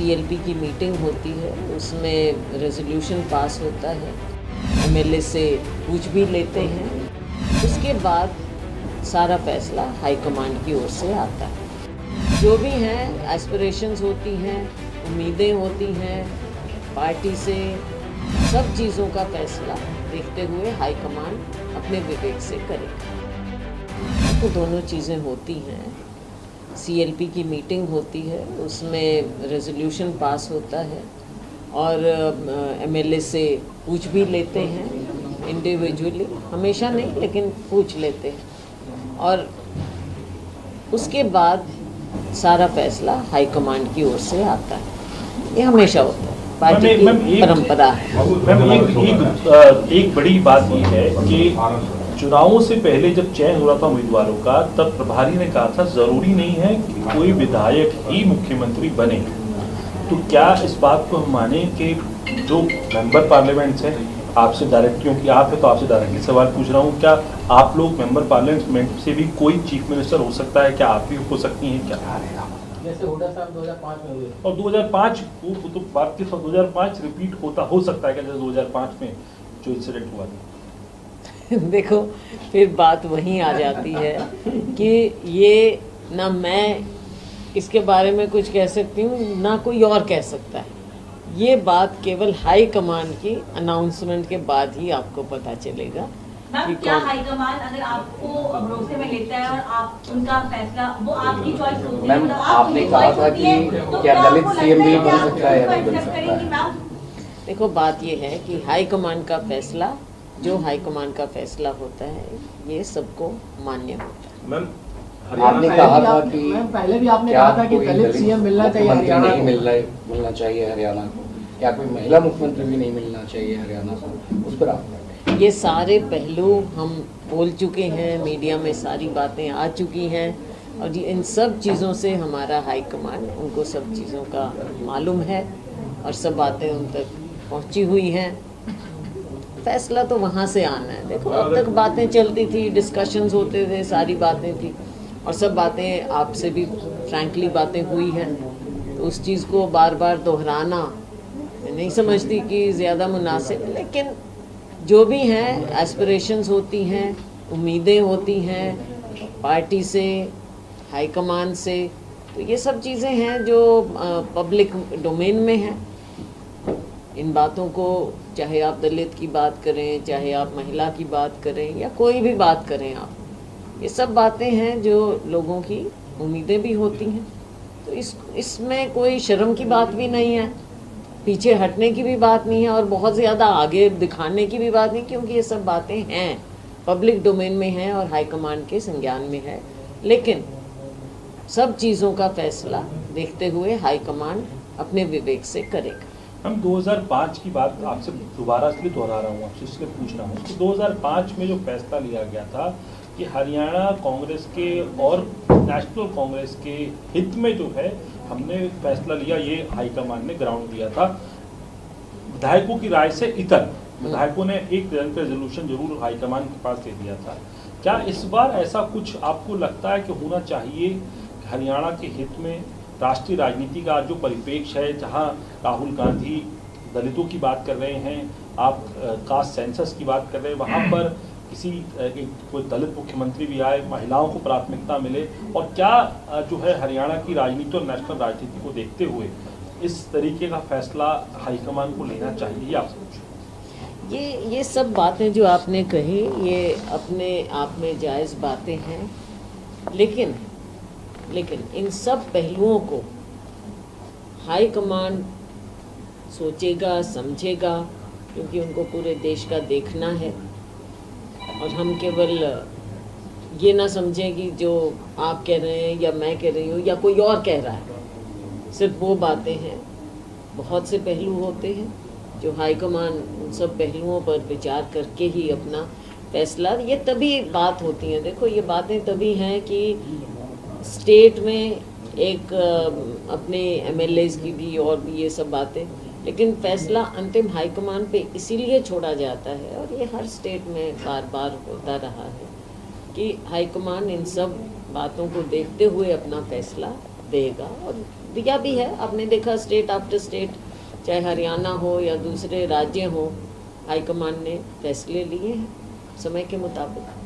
CLP की meeting होती है, उसमें रेजोल्यूशन पास होता है, एमएलए से पूछ भी लेते हैं। उसके बाद सारा फैसला हाईकमांड की ओर से आता है। जो भी हैं एस्पिरेशंस होती हैं, उम्मीदें होती हैं पार्टी से, सब चीज़ों का फैसला देखते हुए हाईकमांड अपने विवेक से करेगा। तो दोनों चीज़ें होती हैं, सीएलपी की मीटिंग होती है, उसमें रेजोल्यूशन पास होता है और एमएलए से पूछ भी लेते हैं इंडिविजुअली, हमेशा नहीं लेकिन पूछ लेते हैं, और उसके बाद सारा फैसला हाईकमांड की ओर से आता है। ये हमेशा होता है, पार्टी की परंपरा है। मैम एक बड़ी बात ये है कि चुनावों से पहले जब चयन हो रहा था उम्मीदवारों का, तब प्रभारी ने कहा था जरूरी नहीं है कि कोई विधायक ही मुख्यमंत्री बने। तो क्या इस बात को हम माने कि जो मेंबर पार्लियामेंट हैं, आपसे डायरेक्ट, क्योंकि आप है तो आपसे डायरेक्टली सवाल पूछ रहा हूँ, क्या आप लोग मेंबर पार्लियामेंट से भी कोई चीफ मिनिस्टर हो सकता है? क्या आप भी हो सकती हैं? क्या जैसे हुड्डा साहब 2005 में हुए और 2005 वो तो बात की 2005 रिपीट हो सकता है क्या, जैसे 2005 में जो इंसिडेंट हुआ था? देखो, फिर बात वहीं आ जाती है कि ये ना मैं इसके बारे में कुछ कह सकती हूँ ना कोई और कह सकता है। ये बात केवल हाई कमांड की अनाउंसमेंट के बाद ही आपको पता चलेगा। मैम, क्या हाईकमान अगर आपको भरोसे में लेता है और आप उनका फैसला, वो आपकी चॉइस होती है, मैम, आपने कहा था कि क्या दलित सीएम भी बन सकता है या नहीं बन सकता है? देखो, बात ये है कि हाई कमांड का फैसला, जो हाई कमांड का फैसला होता है, ये सबको मान्य होता है। मैम, आपने कहा था कि पहले भी आपने कहा था कि दलित सीएम मिलना चाहिए, हरियाणा नहीं मिलना चाहिए हरियाणा को, या कोई महिला मुख्यमंत्री भी नहीं मिलना चाहिए हरियाणा को, उस पर आप ये सारे पहलू हम बोल चुके हैं, मीडिया में सारी बातें आ चुकी हैं, और इन सब चीज़ों से हमारा हाई कमांड, उनको सब चीज़ों का मालूम है और सब बातें उन तक पहुंची हुई हैं। फैसला तो वहाँ से आना है। देखो, अब तक बातें चलती थी, डिस्कशंस होते थे, सारी बातें थी, और सब बातें आपसे भी फ्रैंकली बातें हुई हैं, तो उस चीज़ को बार बार दोहराना मैं नहीं समझती कि ज़्यादा मुनासिब। लेकिन जो भी हैं एस्पिरेशंस होती हैं, उम्मीदें होती हैं पार्टी से, हाईकमान से, तो ये सब चीज़ें हैं जो पब्लिक डोमेन में हैं। इन बातों को, चाहे आप दलित की बात करें, चाहे आप महिला की बात करें, या कोई भी बात करें आप, ये सब बातें हैं जो लोगों की उम्मीदें भी होती हैं। तो इसमें कोई शर्म की बात भी नहीं है, पीछे हटने की भी बात नहीं है, और बहुत ज़्यादा आगे दिखाने की भी बात नहीं, क्योंकि ये सब बातें हैं, पब्लिक डोमेन में हैं और हाईकमांड के संज्ञान में है। लेकिन सब चीज़ों का फैसला देखते हुए हाईकमांड अपने विवेक से करेगा। हम 2005 की बात आपसे दोबारा इसलिए दोहरा रहा हूँ, आपसे इसलिए पूछ रहा हूँ कि 2005 में जो फैसला लिया गया था कि हरियाणा कांग्रेस के और नेशनल कांग्रेस के हित में जो है हमने फैसला लिया, ये हाईकमान ने ग्राउंड दिया था विधायकों की राय से इतर। विधायकों ने एक रेजोल्यूशन जरूर हाईकमान के पास दे दिया था। क्या इस बार ऐसा कुछ आपको लगता है कि होना चाहिए हरियाणा के हित में? राष्ट्रीय राजनीति का जो परिप्रेक्ष्य है, जहां राहुल गांधी दलितों की बात कर रहे हैं, आप कास्ट सेंसस की बात कर रहे हैं, वहां पर किसी कोई दलित मुख्यमंत्री भी आए, महिलाओं को प्राथमिकता मिले, और क्या जो है हरियाणा की राजनीति और नेशनल राजनीति को देखते हुए इस तरीके का फैसला हाईकमान को लेना चाहिए? आपसे पूछूं। ये सब बातें जो आपने कही, ये अपने आप में जायज़ बातें हैं, लेकिन इन सब पहलुओं को हाई कमांड सोचेगा, समझेगा, क्योंकि उनको पूरे देश का देखना है, और हम केवल ये ना समझें कि जो आप कह रहे हैं या मैं कह रही हूँ या कोई और कह रहा है, सिर्फ वो बातें हैं। बहुत से पहलू होते हैं जो हाई कमांड उन सब पहलुओं पर विचार करके ही अपना फैसला, ये तभी बात होती है। देखो, ये बातें तभी हैं कि स्टेट में एक अपने एमएलएज की भी और भी ये सब बातें, लेकिन फैसला अंतिम हाईकमान पे इसीलिए छोड़ा जाता है, और ये हर स्टेट में बार बार होता रहा है कि हाईकमान इन सब बातों को देखते हुए अपना फैसला देगा, और दिया भी है। आपने देखा स्टेट आफ्टर स्टेट, चाहे हरियाणा हो या दूसरे राज्य हो, हाईकमान ने फैसले लिए हैं समय के मुताबिक।